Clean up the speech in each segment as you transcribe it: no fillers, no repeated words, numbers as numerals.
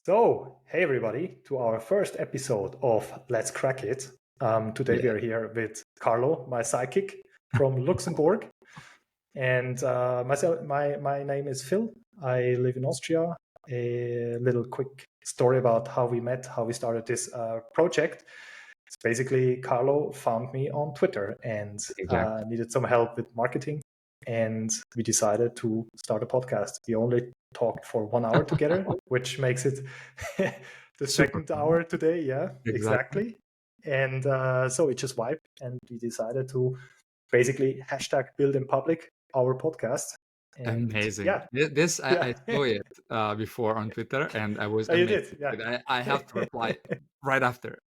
So, hey everybody, to our first episode of Let's Crack It. Today we Yeah. are here with Carlo, my sidekick from Luxembourg. And my name is Phil. I live in Austria. A little quick story about how we met, how we started this project. It's basically Carlo found me on Twitter and Exactly. needed some help with marketing. And we decided to start a podcast. We only talked for 1 hour together, which makes it the Super second fun. hour today. Yeah, Exactly. exactly. And so it just vibed, and we decided to basically hashtag build in public our podcast. And Amazing. yeah, This yeah. I saw it before on Twitter, and I was Oh, you amazed. did, yeah. But I have to reply right after.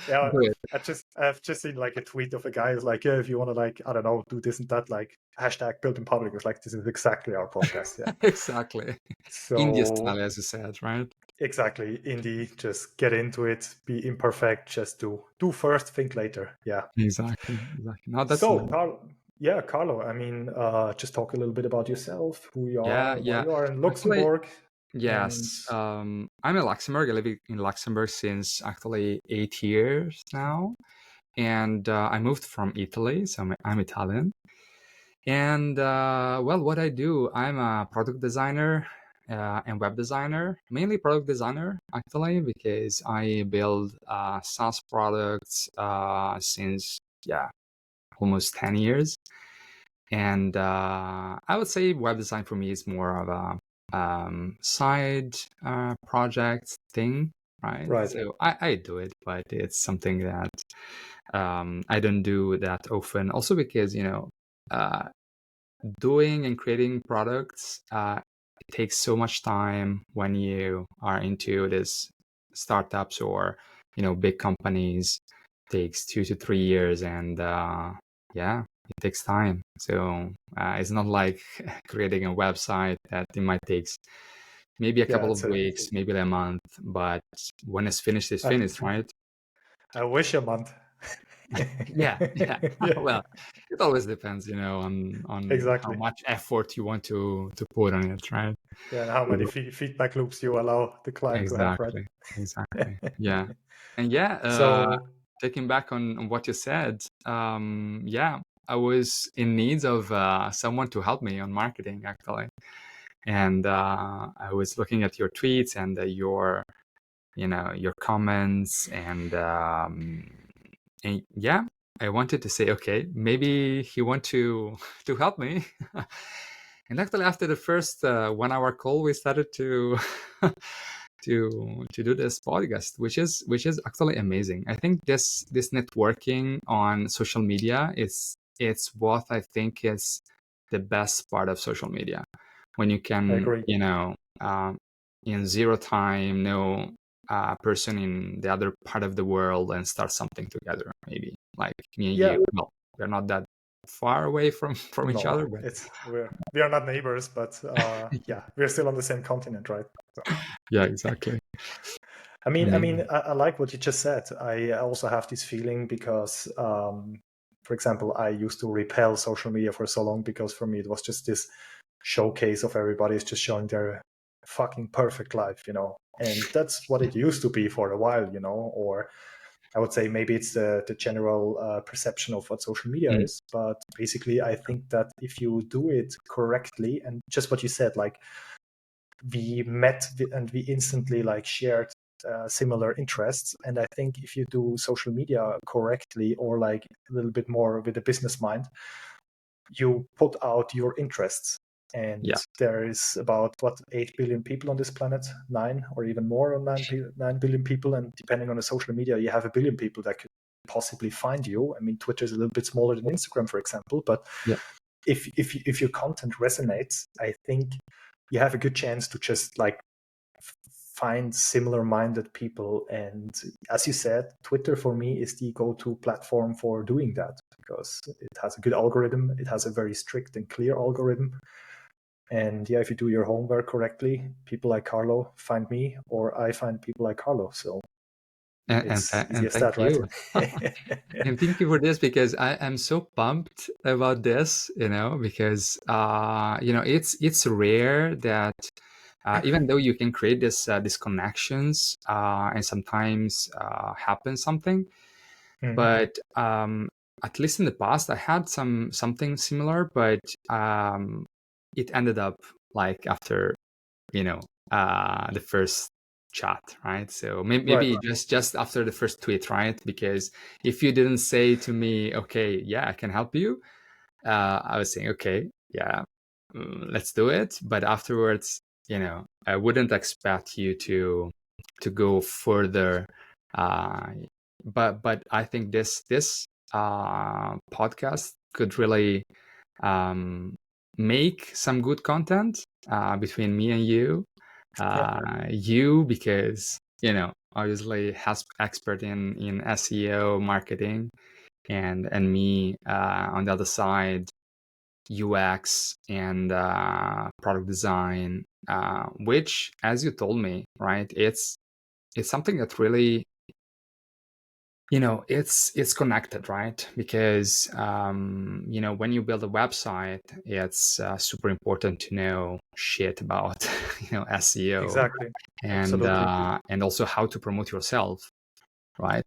Yeah, Do it. I've just seen like a tweet of a guy who's like, yeah, if you want to like, I don't know, do this and that, like hashtag build in public. It's like, this is exactly our podcast. Yeah. Exactly. India style, So as you said, right? exactly, indie, just get into it, be imperfect, just do first, think later. Yeah. Exactly. Exactly. No, that's So nice. Carlo, I mean, just talk a little bit about yourself, who you Yeah, are, why yeah. you are in Actually, Luxembourg, and yes. I'm in Luxembourg. I live in Luxembourg since actually 8 years now. And I moved from Italy, so I'm Italian. And well, what I do, I'm a product designer and web designer, mainly product designer, actually, because I build SaaS products since, yeah, almost 10 years. And I would say web design for me is more of a side project thing, right? right. So I do it, but it's something that I don't do that often. Also because, uh, doing and creating products it takes so much time when you are into this startups or big companies. It takes 2 to 3 years, and yeah, it takes time. So it's not like creating a website that it might take maybe a Yeah, couple of weeks, maybe a month, but when it's finished, it's I, finished, right? I wish a month. Yeah, yeah. Yeah, Well, it always depends, on how exactly. much effort you want to put on it, right? Yeah, and how many So, feedback loops you allow the client to have, right? exactly, exactly. Yeah, and yeah, So, taking back on what you said, yeah, I was in need of someone to help me on marketing, actually, and I was looking at your tweets and your comments, and yeah, I wanted to say, okay, maybe he want to to help me. And actually, after the first 1 hour call, we started to to do this podcast, which is actually amazing. I think this networking on social media is it's what I think is the best part of social media, when you I can agree. in zero time know a person in the other part of the world and start something together. Maybe like me and Yeah, you. Well, we're not that far away from each no, other, but we are not neighbors, but yeah, we're still on the same continent, right? So, yeah, exactly. I mean, Amazing. I like what you just said. I also have this feeling because, for example, I used to repel social media for so long because for me it was just this showcase of everybody's just showing their fucking perfect life, and that's what it used to be for a while, or I would say maybe it's the general perception of what social media Mm, is. But basically, I think that if you do it correctly, and just what you said, like we met and we instantly like shared similar interests. And I think if you do social media correctly, or like a little bit more with a business mind, you put out your interests. And yeah, there is about 8 billion people on this planet, 9 or even more, or 9 billion people. And depending on the social media, you have 1 billion people that could possibly find you. I mean, Twitter is a little bit smaller than Instagram, for example, but yeah, if your content resonates, I think you have a good chance to just like find similar minded people. And as you said, Twitter for me is the go-to platform for doing that because it has a good algorithm. It has a very strict and clear algorithm. And yeah, if you do your homework correctly, people like Carlo find me, or I find people like Carlo. So it's easy and as thank that, right? you. And thank you for this, because I am so pumped about this, because it's rare that even though you can create these connections and sometimes happen something, but at least in the past I had something similar, but it ended up like after the first chat, right? So maybe Right. just after the first tweet, right? Because if you didn't say to me, okay, yeah, I can help you, I was saying, okay, yeah, let's do it. But afterwards, I wouldn't expect you to go further. But I think this podcast could really make some good content between me and you. You, because obviously has expert in SEO marketing, and me on the other side, UX and product design, which, as you told me, right, it's something that really, it's connected, right? Because when you build a website, it's super important to know shit about SEO, Exactly. and Absolutely. and also how to promote yourself, right?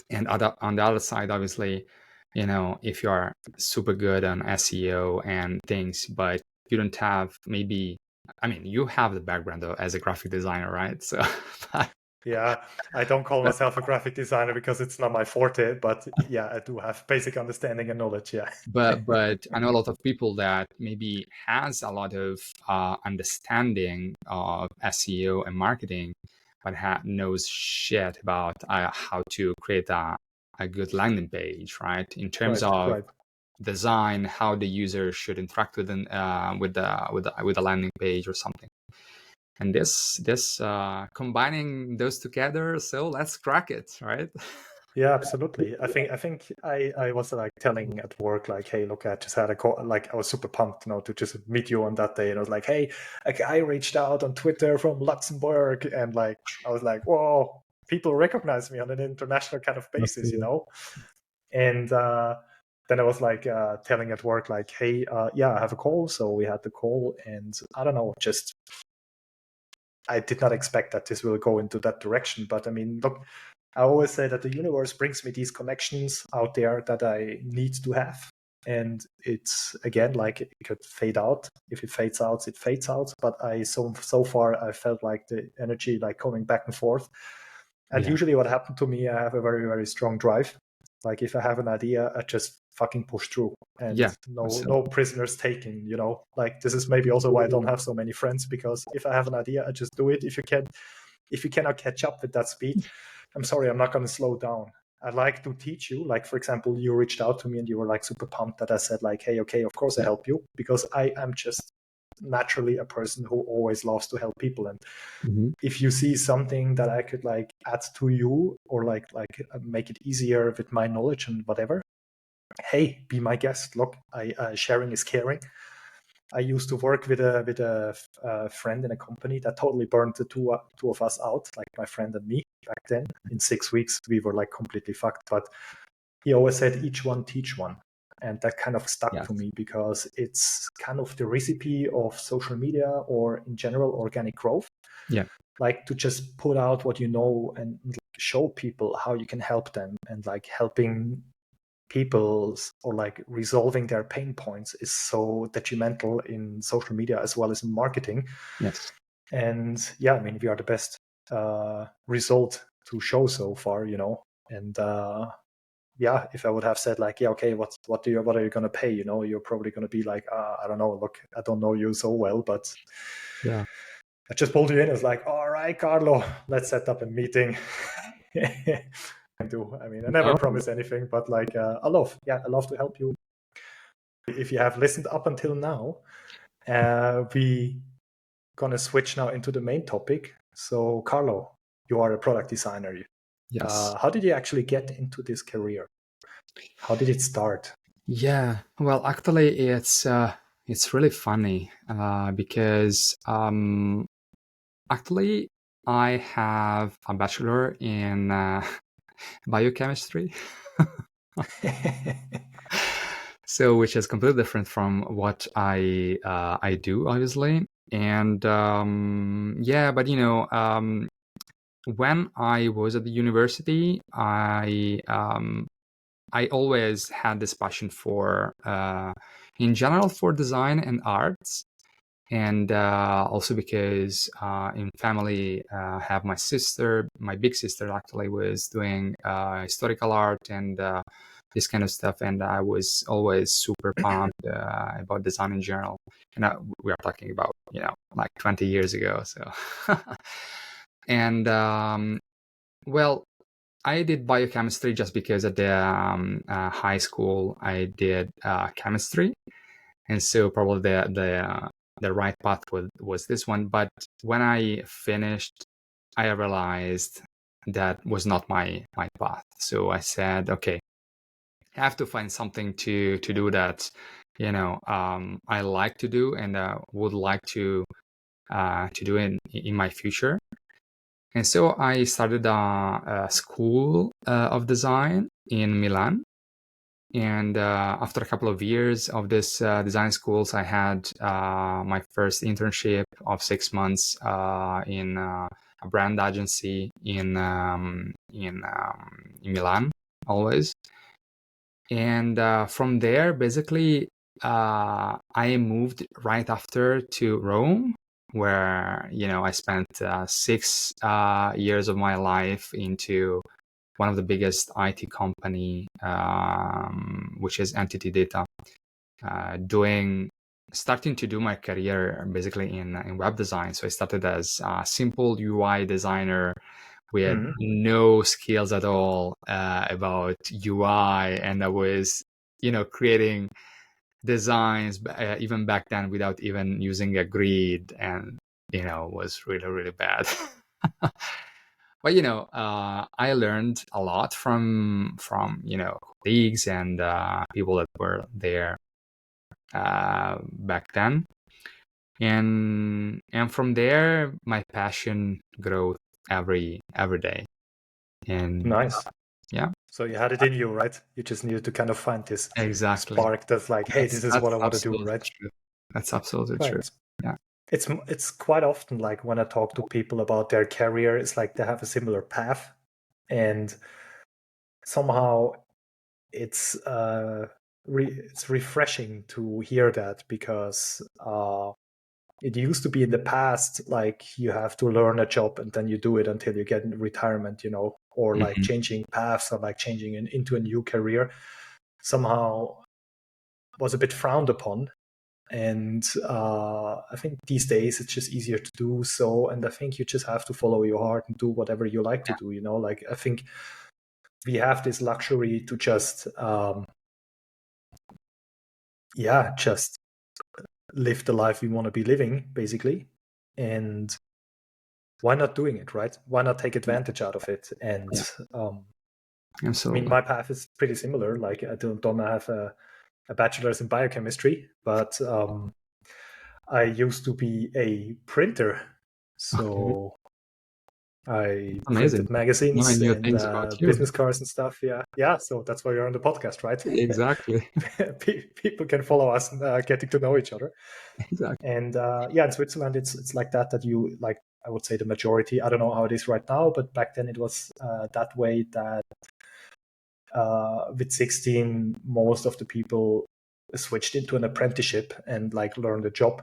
And on the other side, obviously, if you are super good on SEO and things, but you don't have, maybe, I mean, you have the background though as a graphic designer, right? So Yeah, I don't call but myself a graphic designer because it's not my forte, but yeah, I do have basic understanding and knowledge. Yeah. but I know a lot of people that maybe has a lot of understanding of SEO and marketing, but knows shit about how to create a good landing page, right? In terms Right. of Right. design, how the user should interact with the landing page or something. And this combining those together, so let's crack it, right? Yeah, absolutely. I think I was like telling at work, like, hey, look, I just had a call. Like, I was super pumped, to just meet you on that day. And I was like, hey, a guy reached out on Twitter from Luxembourg, and like, I was like, whoa, people recognize me on an international kind of basis. And then I was like telling at work, like, hey, yeah, I have a call. So we had the call, and I don't know, just I did not expect that this will go into that direction. But I mean, look, I always say that the universe brings me these connections out there that I need to have. And it's, again, like, it could fade out. If it fades out, it fades out. But so far I felt like the energy like coming back and forth. And Yeah, usually what happened to me, I have a very, very strong drive. Like, if I have an idea, I just fucking push through, and yeah, no absolutely. prisoners taken. Like, this is maybe also why I don't have so many friends, because if I have an idea, I just do it. If you cannot catch up with that speed, I'm sorry, I'm not going to slow down. I like to teach you. Like, for example, you reached out to me and you were like super pumped that I said, like, hey, okay, of course I Yeah. help you, because I am just naturally a person who always loves to help people. And Mhm. if you see something that I could like add to you, or like make it easier with my knowledge and whatever, hey, be my guest. Look, sharing is caring. I used to work with a friend in a company that totally burned the two of us out, like my friend and me back then. In 6 weeks, we were like completely fucked. But he always said, each one teach one. And that kind of stuck to Yes. me, because it's kind of the recipe of social media, or in general organic growth. Yeah. Like, to just put out what you know, and like, show people how you can help them, and like helping people's, or like resolving their pain points, is so detrimental in social media as well as in marketing. Yes. And yeah, I mean, we are the best result to show so far. And yeah, if I would have said like, yeah, okay, what are you going to pay? You're probably going to be like, I don't know. Look, I don't know you so well, but Yeah. I just pulled you in. It's like, all right, Carlo, let's set up a meeting. I mean, I never No. promise anything, but like, I love to help you. If you have listened up until now, we gonna switch now into the main topic. So, Carlo, you are a product designer. Yes. How did you actually get into this career? How did it start? Yeah. Well, actually, it's really funny because actually I have a bachelor in biochemistry, so which is completely different from what I do, obviously. And yeah, but when I was at the university, I always had this passion for, in general, for design and arts, and also because in family, have my sister, my big sister actually was doing historical art and this kind of stuff, and I was always super pumped about design in general. And we are talking about like 20 years ago, so and well, I did biochemistry just because at the high school I did chemistry, and so probably the right path was this one. But when I finished, I realized that was not my path. So I said, okay, I have to find something to do that I like to do and would like to do in my future. And so I started a school of design in Milan. And after a couple of years of this design schools, I had my first internship of 6 months in a brand agency in Milan, always. And from there, basically, I moved right after to Rome, where I spent 6 years of my life into one of the biggest IT company, which is Entity Data, starting to do my career basically in web design. So I started as a simple UI designer with no skills at all about UI, and I was, creating designs even back then without even using a grid, and was really, really bad. But I learned a lot from colleagues and people that were there back then, and from there my passion grew every day. And Nice. yeah, So you had it in you, right? You just needed to kind of find this exactly. spark that's like, hey, this is what I want to do, Absolutely right? true. That's absolutely true. Right. Yeah. It's quite often like when I talk to people about their career, it's like they have a similar path, and somehow it's it's refreshing to hear that, because it used to be in the past like you have to learn a job and then you do it until you get in retirement, or like Mhm. changing paths or like changing into a new career somehow was a bit frowned upon. And I think these days it's just easier to do so. And I think you just have to follow your heart and do whatever you like to do. Like I think we have this luxury to just, just live the life we want to be living, basically. And why not doing it, right? Why not take advantage out of it? And Yeah. I mean, Absolutely. my path is pretty similar. Like I don't have a bachelor's in biochemistry, but I used to be a printer. Okay. So I Amazing. printed magazines Knowing new and things about you. business cards and stuff. Yeah. So that's why you're on the podcast, right? Exactly. People can follow us and getting to know each other. Exactly. And in Switzerland, it's like that you like. I would say the majority. I don't know how it is right now, but back then it was that way. That with 16, most of the people switched into an apprenticeship and like learned a job.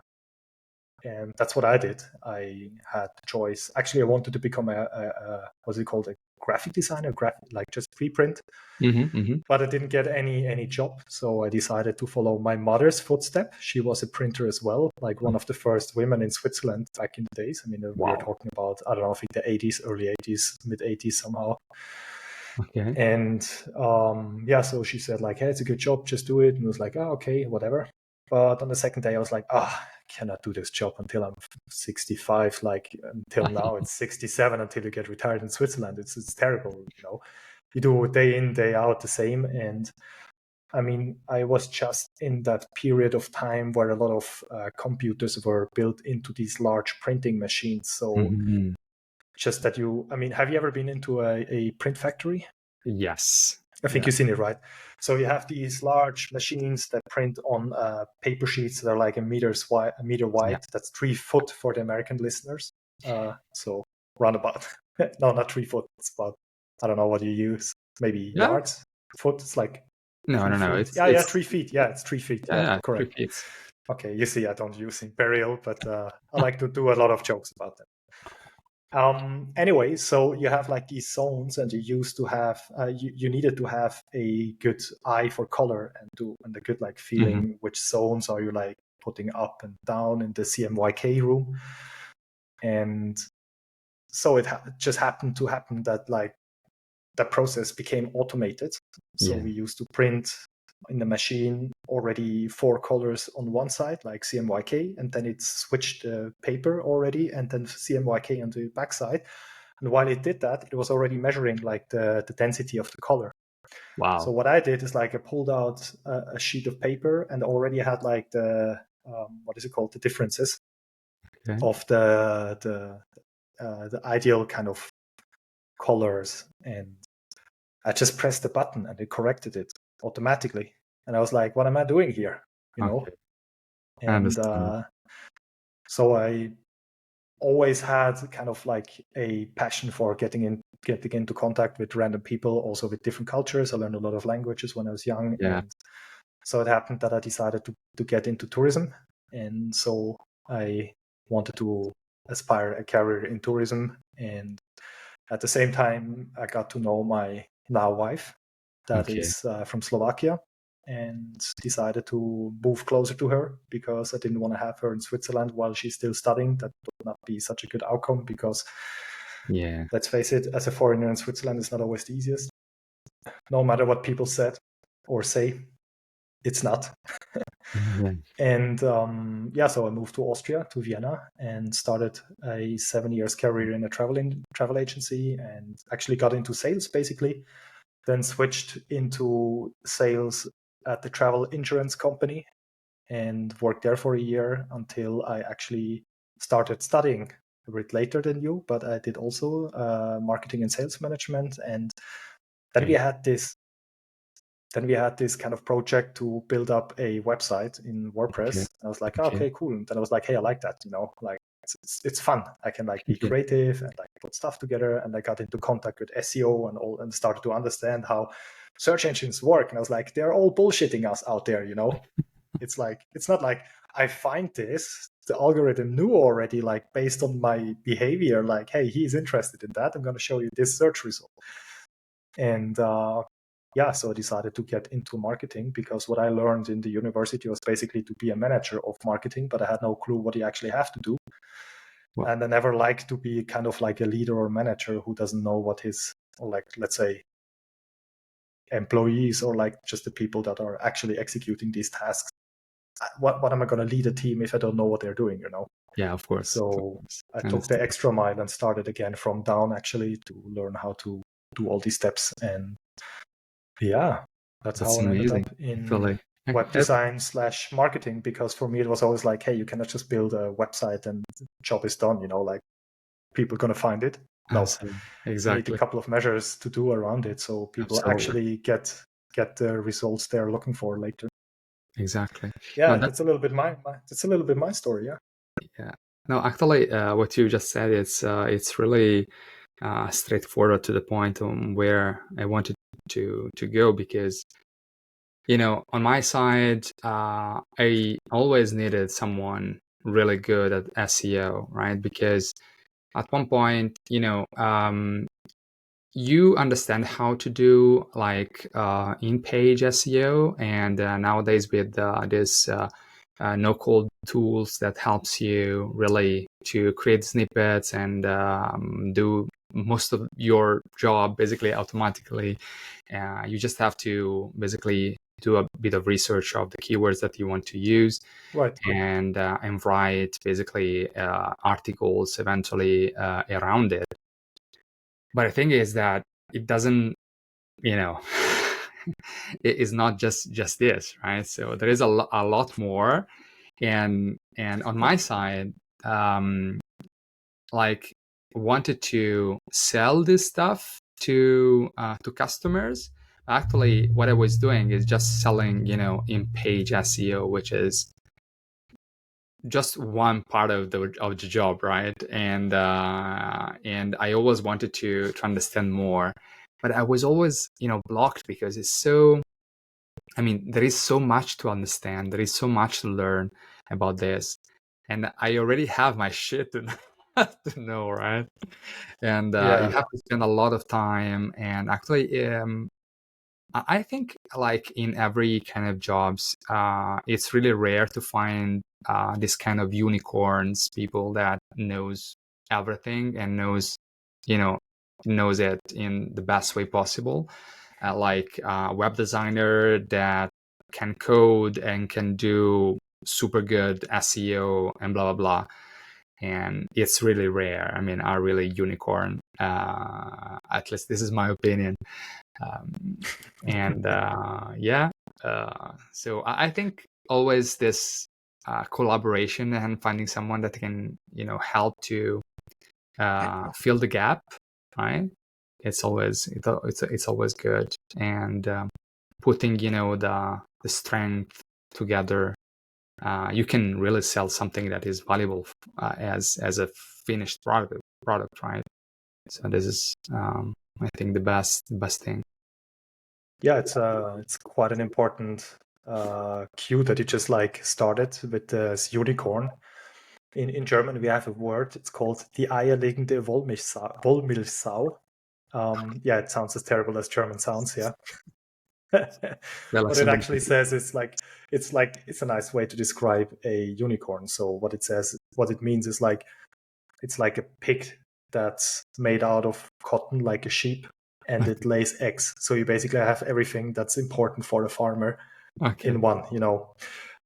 And that's what I did. I had the choice. Actually, I wanted to become a what's it called, a graphic designer, like just preprint. But I didn't get any job, so I decided to follow my mother's footstep. She was a printer as well, like one of the first women in Switzerland back in the days. I mean, we are Wow. talking about, I don't know, I think the 80s, early 80s, mid 80s somehow. Okay. And so she said like, hey, it's a good job, just do it. And I was like, oh, okay, whatever. But on the second day, I was like, I cannot do this job until I'm 65. Like until now, it's 67 until you get retired in Switzerland. It's terrible, You do day in, day out the same. And I mean, I was just in that period of time where a lot of computers were built into these large printing machines. So Mhm. just that have you ever been into a print factory? Yes. I think Yeah. you've seen it, right? So you have these large machines that print on paper sheets that are like a meter wide. That's 3 foot for the American listeners. So roundabout. No, not 3 foot. It's about, I don't know what you use. Maybe Yeah. yards. Foot. It's like No, 3 no, no. feet. It's Yeah, it's 3 feet. Yeah, it's 3 feet. Yeah, yeah, correct. 3 feet. Okay, you see, I don't use imperial, but I like to do a lot of jokes about that. Anyway, so you have like these zones, and you used to have you needed to have a good eye for color and a good like feeling which zones are you like putting up and down in the CMYK room. And so it just happened to happen that like that process became automated. So Yeah. we used to print in the machine already 4 colors on one side, like CMYK, and then it switched the paper already, and then CMYK on the back side. And while it did that, it was already measuring like the density of the color. Wow. So what I did is like I pulled out a sheet of paper and already had like the what is it called, the differences of the ideal kind of colors, and I just pressed the button and it corrected it automatically. And I was like, what am I doing here? You know? Okay. I And understand. so I always had kind of like a passion for getting into contact with random people, also with different cultures. I learned a lot of languages when I was young. Yeah. And so it happened that I decided to get into tourism. And so I wanted to aspire a career in tourism. And at the same time, I got to know my now wife, that Okay. is from Slovakia, and decided to move closer to her because I didn't want to have her in Switzerland while she's still studying. That would not be such a good outcome because, Yeah. let's face it, as a foreigner in Switzerland, it's not always the easiest. No matter what people said or say, it's not. Yeah. And so I moved to Austria, to Vienna, and started a 7 years career in a travel agency, and actually got into sales basically. Then switched into sales at the travel insurance company and worked there for a year until I actually started studying a bit later than you, but I did also marketing and sales management. And then Okay. we had this kind of project to build up a website in Okay. WordPress. I was like, oh, Okay. okay, cool. And then I was like, hey, I like that, like it's fun. I can like be Okay. creative and like put stuff together. And I got into contact with SEO and started to understand how search engines work. And I was like, they're all bullshitting us out there, It's like, it's not like I find this, the algorithm knew already, like based on my behavior, like, hey, he's interested in that, I'm going to show you this search result. And so I decided to get into marketing because what I learned in the university was basically to be a manager of marketing, but I had no clue what you actually have to do. Well, And I never liked to be kind of like a leader or manager who doesn't know what his, or like, let's say, employees or like just the people that are actually executing these tasks. What am I going to lead a team if I don't know what they're doing, yeah, of course. So I I took the understand. extra mile and started again from down actually to learn how to do all these steps. And yeah, that's That's how I ended amazing. up in Actually. web design / marketing, because for me it was always like, hey, you cannot just build a website and the job is done, like people are going to find it. No, Absolutely. you need a Exactly. couple of measures to do around it so people Absolutely. actually get the results they're looking for later. Exactly. No, Yeah, that, that's a little bit my story. Yeah. yeah. No, actually, what you just said, it's really straightforward to the point on where I wanted to go, because on my side, I always needed someone really good at SEO, right? Because at one point, you understand how to do like in-page SEO, and nowadays with this no-code tools that helps you really to create snippets and do most of your job basically automatically. You just have to basically do a bit of research of the keywords that you want to use, Right. and write basically articles eventually around it. But the thing is that it doesn't, you know, it is not just this, right? So there is a lot more, and on my side, like wanted to sell this stuff to customers, actually what I was doing is just selling, in-page SEO, which is just one part of the job, right? And I always wanted to understand more, but I was always blocked because it's so. I mean, there is so much to understand. There is so much to learn about this, and I already have my shit to to know, right? And you Yeah. have to spend a lot of time. And actually, I think like in every kind of jobs, it's really rare to find this kind of unicorns, people that knows everything and you know, knows it in the best way possible. Like a web designer that can code and can do super good SEO and blah blah blah. And it's really rare. I mean, are really unicorn. At least this is my opinion. Um, and yeah, so I think always this collaboration and finding someone that can help to fill the gap, right? It's always it's always good. And putting the strength together, you can really sell something that is valuable as a finished product, right? So this is I think the best thing. Yeah, it's quite an important cue that you just like started with this unicorn. In German, we have a word. It's called die eierlegende Wollmilchsau. Yeah, it sounds as terrible as German sounds. Yeah. Well, What it actually says is like it's a nice way to describe a unicorn. So what it means is like it's like a pig that's made out of cotton, like a sheep, and it lays eggs. So you basically have everything that's important for the farmer okay. in one.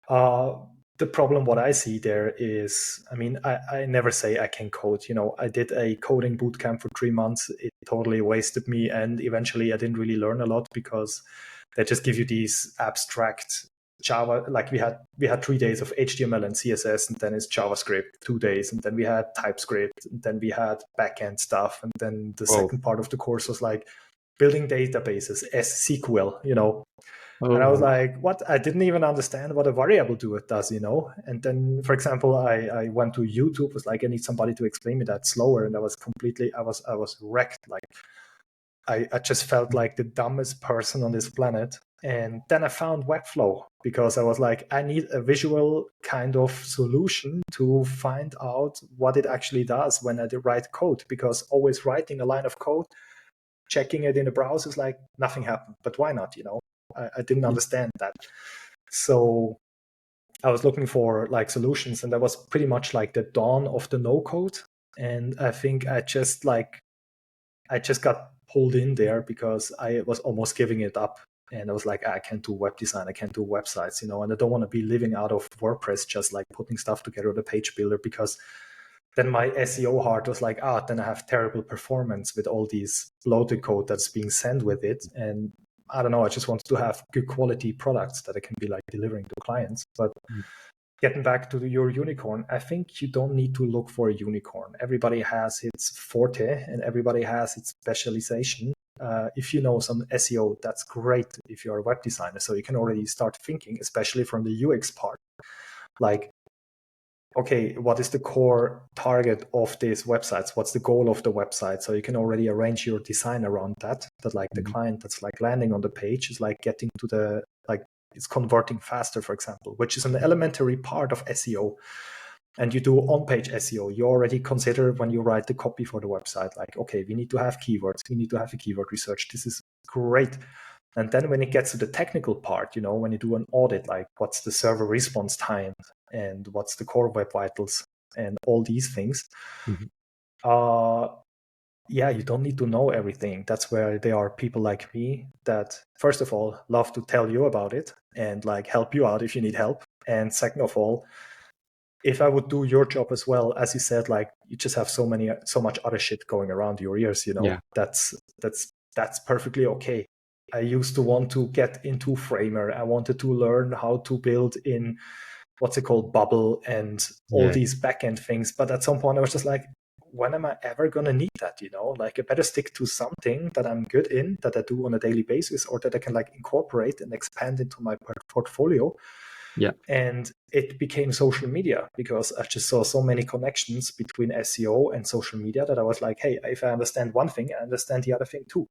Uh, the problem what I see there is, I mean, I never say I can code. I did a coding boot camp for 3 months. It totally wasted me, and eventually I didn't really learn a lot because they just give you these abstract Java. Like we had 3 days of HTML and CSS, and then it's JavaScript 2 days, and then we had TypeScript, and then we had backend stuff, and then the second part of the course was like building databases, SQL. And I was like, what? I didn't even understand what a variable does. And then, for example, I went to YouTube, was like, I need somebody to explain me that slower. And I was wrecked. Like, I just felt like the dumbest person on this planet. And then I found Webflow because I was like, I need a visual kind of solution to find out what it actually does when I write code. Because always writing a line of code, checking it in the browser is like nothing happened. But why not? I didn't understand that. So I was looking for like solutions, and that was pretty much like the dawn of the no code. And I think I just got pulled in there because I was almost giving it up. And I was like, I can't do web design, I can't do websites, and I don't want to be living out of WordPress, just like putting stuff together with a page builder, because then my SEO heart was like, then I have terrible performance with all these loaded code that's being sent with it. And I don't know, I just wanted to have good quality products that I can be like delivering to clients. But getting back to your unicorn, I think you don't need to look for a unicorn. Everybody has its forte and everybody has its specialization. If you know some SEO, that's great if you're a web designer. So you can already start thinking, especially from the UX part, like, okay, what is the core target of these websites? What's the goal of the website? So you can already arrange your design around that. That like the client that's like landing on the page is like getting to the, like, it's converting faster, for example, which is an elementary part of SEO. And you do on-page SEO. You already consider when you write the copy for the website, like, okay, we need to have keywords. We need to have a keyword research. This is great. And then when it gets to the technical part, when you do an audit, like what's the server response time and what's the core web vitals and all these things, you don't need to know everything. That's where there are people like me that, first of all, love to tell you about it and like help you out if you need help. And second of all, if I would do your job as well, as you said, like you just have so much other shit going around your ears, that's perfectly okay. I used to want to get into Framer. I wanted to learn how to build in what's it called, Bubble and all these backend things. But at some point I was just like, when am I ever going to need that? Like I better stick to something that I'm good in, that I do on a daily basis, or that I can like incorporate and expand into my portfolio. Yeah. And it became social media, because I just saw so many connections between SEO and social media that I was like, hey, if I understand one thing, I understand the other thing too.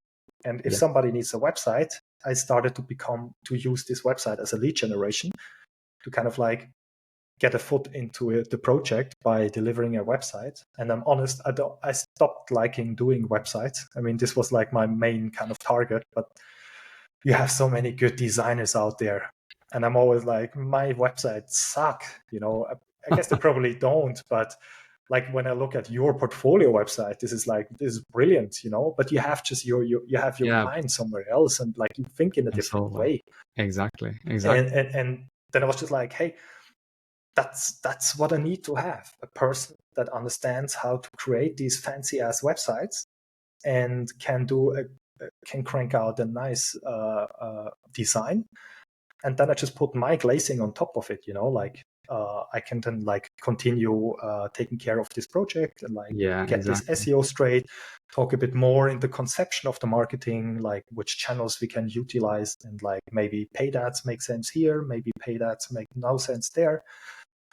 And if Yeah. somebody needs a website, I started to use this website as a lead generation, to kind of like get a foot into the project by delivering a website. And I'm honest, I stopped liking doing websites. I mean, this was like my main kind of target, but you have so many good designers out there. And I'm always like, my websites suck. I guess they probably don't, but like when I look at your portfolio website, this is brilliant, but you have just you have your Yeah. mind somewhere else, and like you think in a different Absolutely. way. Exactly. And then I was just like, hey, that's what I need to have, a person that understands how to create these fancy ass websites and can crank out a nice design. And then I just put my glazing on top of it, like I can then like continue taking care of this project and like Yeah, get this exactly. SEO straight, talk a bit more in the conception of the marketing, like which channels we can utilize, and like maybe paid ads make sense here, maybe paid ads make no sense there.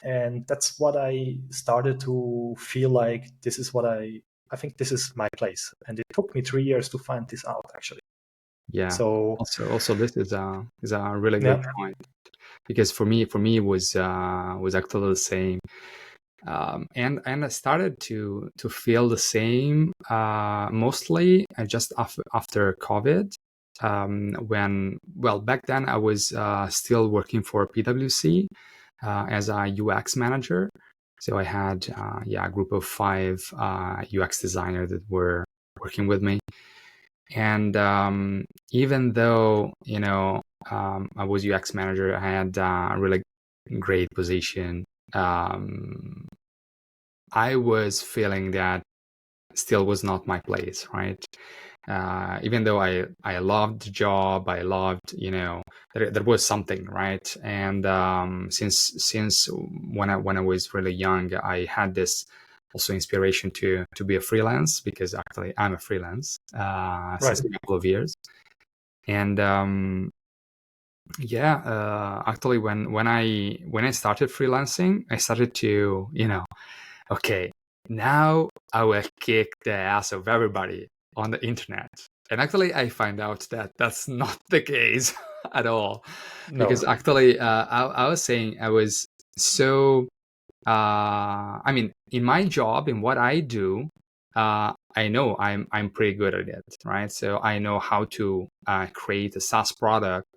And that's what I started to feel like, this is what I think this is my place. And it took me 3 years to find this out, actually. Yeah. So Also, this is a really good yeah, point, because for me it was actually the same. And I started to feel the same mostly just after COVID, when, well, back then I was still working for PwC as a UX manager. So I had a group of 5 UX designers that were working with me. And even though I was UX manager, I had a really great position. I was feeling that still was not my place, right? Even though I loved the job, I loved, there was something, right? And since when I was really young, I had this also inspiration to be a freelance, because actually I'm a freelance right, since a couple of years. And actually when I started freelancing, I started to, okay, now I will kick the ass of everybody on the internet. And actually, I find out that that's not the case at all. Because no, actually, I was saying I was so, I mean, in my job, in what I do, I know I'm pretty good at it, right? So I know how to create a SaaS product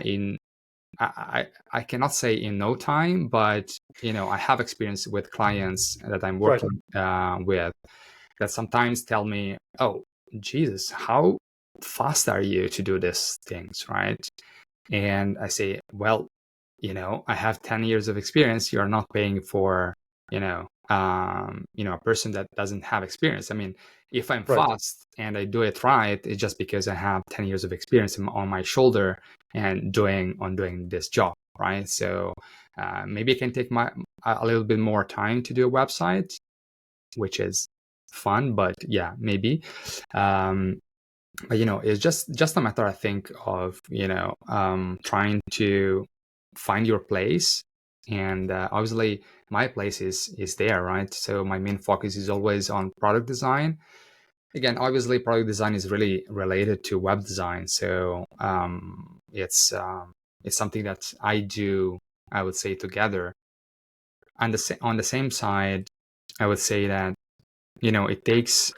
in I cannot say in no time, but I have experience with clients that I'm right, working with that sometimes tell me, "Oh, Jesus, how fast are you to do these things?" Right? And I say, "Well, I have 10 years of experience. You're not paying for a person that doesn't have experience. I mean, if I'm right, fast and I do it right, it's just because I have 10 years of experience on my shoulder and doing this job, right? So maybe I can take a little bit more time to do a website, which is fun, but yeah, maybe. But it's just a matter, I think, of trying to find your place. And obviously my place is there, right? So my main focus is always on product design. Again, obviously product design is really related to web design, so it's something that I do, I would say, together. And on the same side, I would say that it takes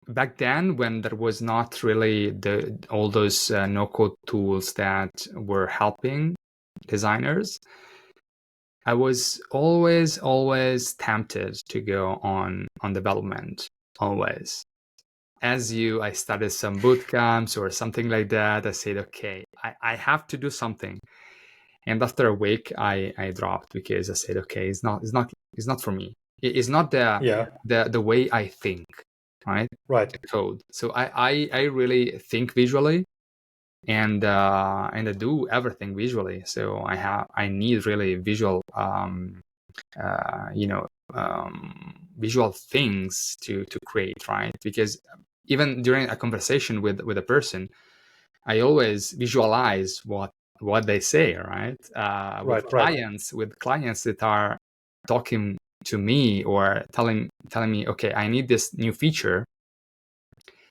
back then, when there was not really all those no code tools that were helping designers, I was always tempted to go on development, always. I started some boot camps or something like that. I said, okay, I have to do something. And after a week, I dropped, because I said, okay, it's not for me. It's not yeah, the way I think, right? right, The code. So I really think visually, and I do everything visually. So I need really visual visual things to create, right? Because even during a conversation with a person, I always visualize what they say, right? With clients that are talking to me or telling me, okay, I need this new feature.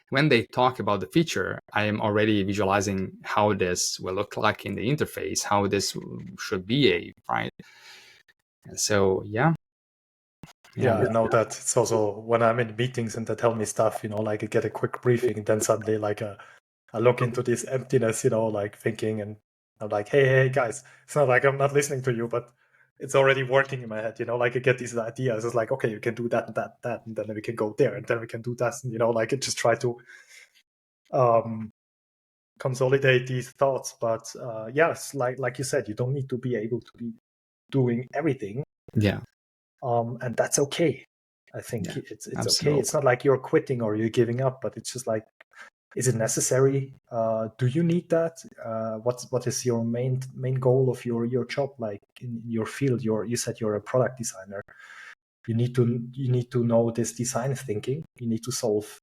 When they talk about the feature, I am already visualizing how this will look like in the interface, how this should be, right? So yeah, I know that. It's also when I'm in meetings and they tell me stuff, like I get a quick briefing, and then suddenly like I look into this emptiness, like thinking, and I'm like, hey guys, it's not like I'm not listening to you, but it's already working in my head, like I get these ideas. It's like, okay, you can do that and that, and then we can go there, and then we can do that, and like I just try to consolidate these thoughts. But yes, like you said, you don't need to be able to be doing everything. Yeah. And that's okay. I think it's absolutely. okay. It's not like you're quitting or you're giving up, but it's just like, is it necessary? Do you need that? What is your main goal of your job, like in your field? You said you're a product designer. You need to know this design thinking. You need to solve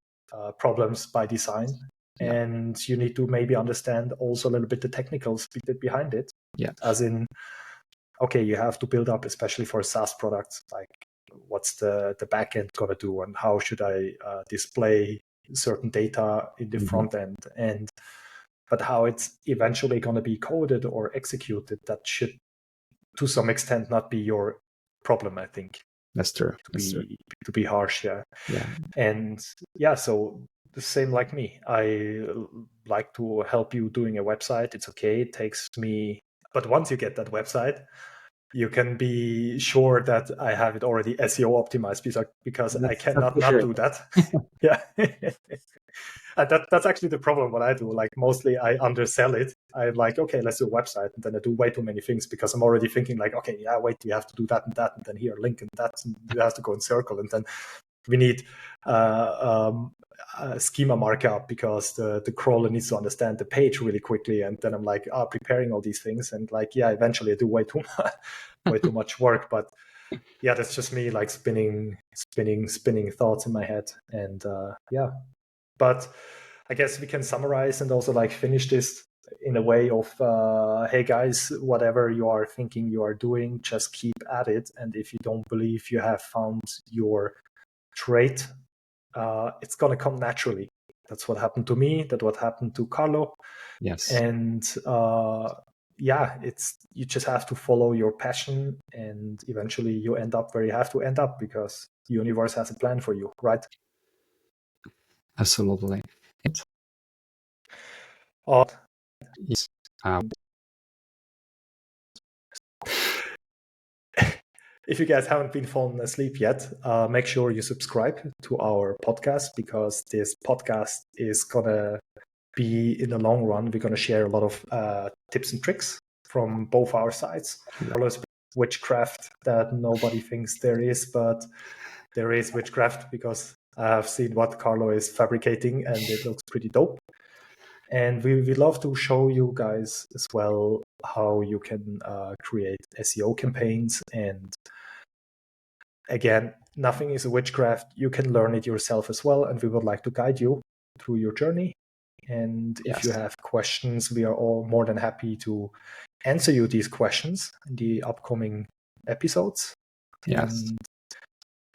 problems by design, and you need to maybe understand also a little bit the technicals behind it. Yeah. As in, okay, you have to build up, especially for SaaS products, like what's the back end gonna do, and how should I display certain data in the front end, but how it's eventually going to be coded or executed, that should to some extent not be your problem, I think. That's true. To be harsh. And so the same like me, I like to help you doing a website. It's okay, it takes me, but once you get that website, you can be sure that I have it already SEO optimized, because I cannot not do that. Yeah. And that's actually the problem. What I do, like mostly I undersell it. I'm like, okay, let's do a website, and then I do way too many things because I'm already thinking like, okay, wait, we have to do that, and then here link and that, and you have to go in circle, and then we need a schema markup because the crawler needs to understand the page really quickly, and then I'm like preparing all these things, and like eventually I do way too much work, but that's just me like spinning thoughts in my head, and but I guess we can summarize and also like finish this in a way of hey guys, whatever you are thinking you are doing, just keep at it, and if you don't believe you have found your trait, it's gonna come naturally. That's what happened to me. That's what happened to Carlo. Yes. And it's, you just have to follow your passion, and eventually you end up where you have to end up, because the universe has a plan for you, right? Absolutely. Yes. If you guys haven't been fallen asleep yet, make sure you subscribe to our podcast, because this podcast is gonna be, in the long run, we're gonna share a lot of tips and tricks from both our sides. Witchcraft that nobody thinks there is, but there is witchcraft, because I have seen what Carlo is fabricating, and it looks pretty dope. And we love to show you guys as well how you can create SEO campaigns. And again, nothing is a witchcraft. You can learn it yourself as well, and we would like to guide you through your journey. And if you have questions, we are all more than happy to answer you these questions in the upcoming episodes. Yes. And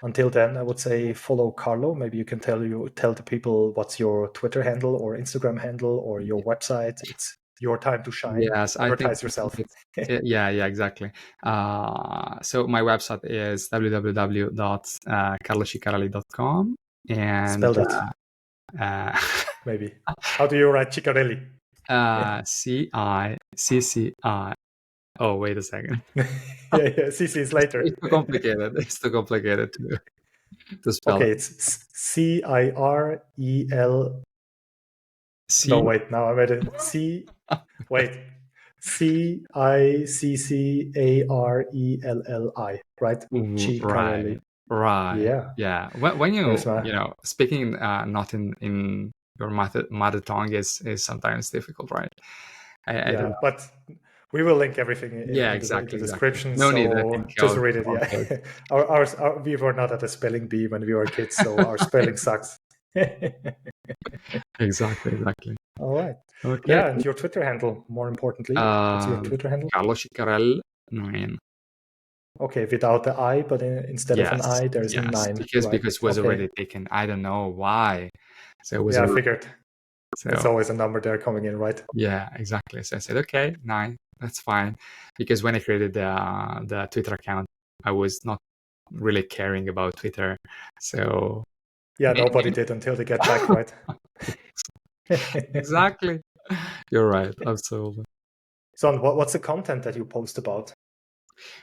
until then, I would say follow Carlo. Maybe you can tell the people what's your Twitter handle or Instagram handle or your website. It's your time to shine. Yes, advertise yourself. Yeah, exactly. So my website is www.carlociccarelli.com, and spell that. Maybe. How do you write Ciccarelli? CICCI. Oh, wait a second. CC is later. It's too complicated. It's too complicated to spell. Okay, it's CIREL. C. No, wait. Now I made it. Wait. CICCARELLI. Right? Ciccarelli. Right. Yeah. When you speaking not in your mother tongue is sometimes difficult, right? I don't know. But We will link everything Yeah, in exactly, the exactly. description, No need, I so think just I'll read it. upload. Yeah, we were not at a spelling bee when we were kids, so our spelling sucks. Exactly, exactly. All right. Okay. Yeah, and your Twitter handle, more importantly. What's your Twitter handle? CARLO CICCARELLI 9. Okay, without the I, but instead of an Yes, I, there's a yes, 9, because right? it was Okay. already taken. I don't know why. So it was Yeah, I already, figured. It's so always a number there coming in, right? yeah, exactly. So I said, okay, 9, that's fine. Because when I created the Twitter account, I was not really caring about Twitter. So Yeah, nobody did until they get back, right? exactly. You're right. Absolutely. So, what's the content that you post about?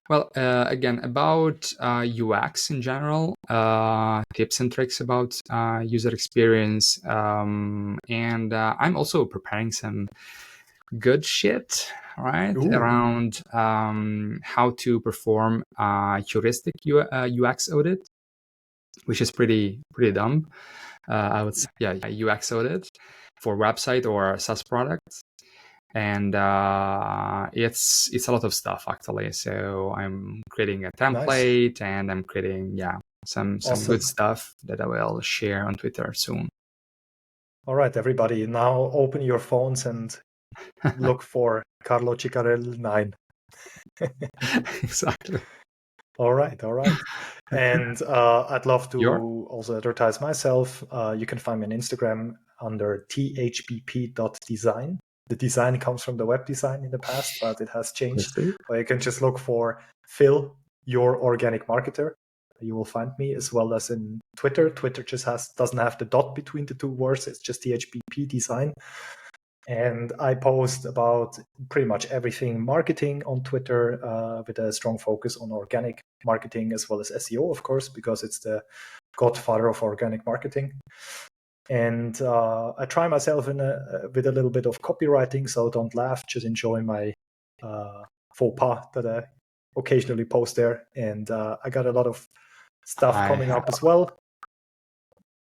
Well, again, about UX in general, tips and tricks about user experience, and I'm also preparing some good shit, right, Ooh, around how to perform heuristic UX audit, which is pretty dumb. I would say, yeah, UX audit for website or SaaS products, and it's a lot of stuff actually. So I'm creating a nice. template, and I'm creating some good Awesome. stuff that I will share on Twitter soon. All right, everybody, now open your phones and look for Carlo Ciccarelli 9. Exactly. All right, all right. And I'd love Your to also advertise myself. You can find me on Instagram under thbp.design. The design comes from the web design in the past, but it has changed. Or you can just look for Phil, your organic marketer. You will find me, as well as in Twitter. Twitter just doesn't have the dot between the two words. It's just thbp design. And I post about pretty much everything marketing on Twitter, with a strong focus on organic marketing as well as SEO, of course, because it's the godfather of organic marketing. And I try myself with a little bit of copywriting, so don't laugh, just enjoy my faux pas that I occasionally post there. And I got a lot of stuff coming up as well.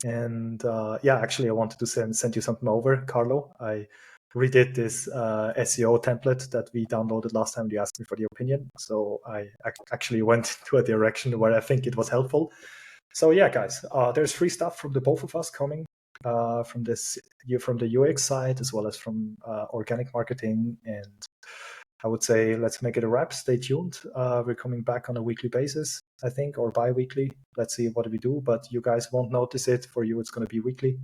And actually, I wanted to send you something over, Carlo. I redid this SEO template that we downloaded last time you asked me for the opinion. So I actually went to a direction where I think it was helpful. So yeah, guys, there's free stuff from the both of us coming from the UX side as well as from organic marketing. And I would say let's make it a wrap. Stay tuned. We're coming back on a weekly basis, I think, or bi-weekly. Let's see what we do, but you guys won't notice it. For you, it's going to be weekly.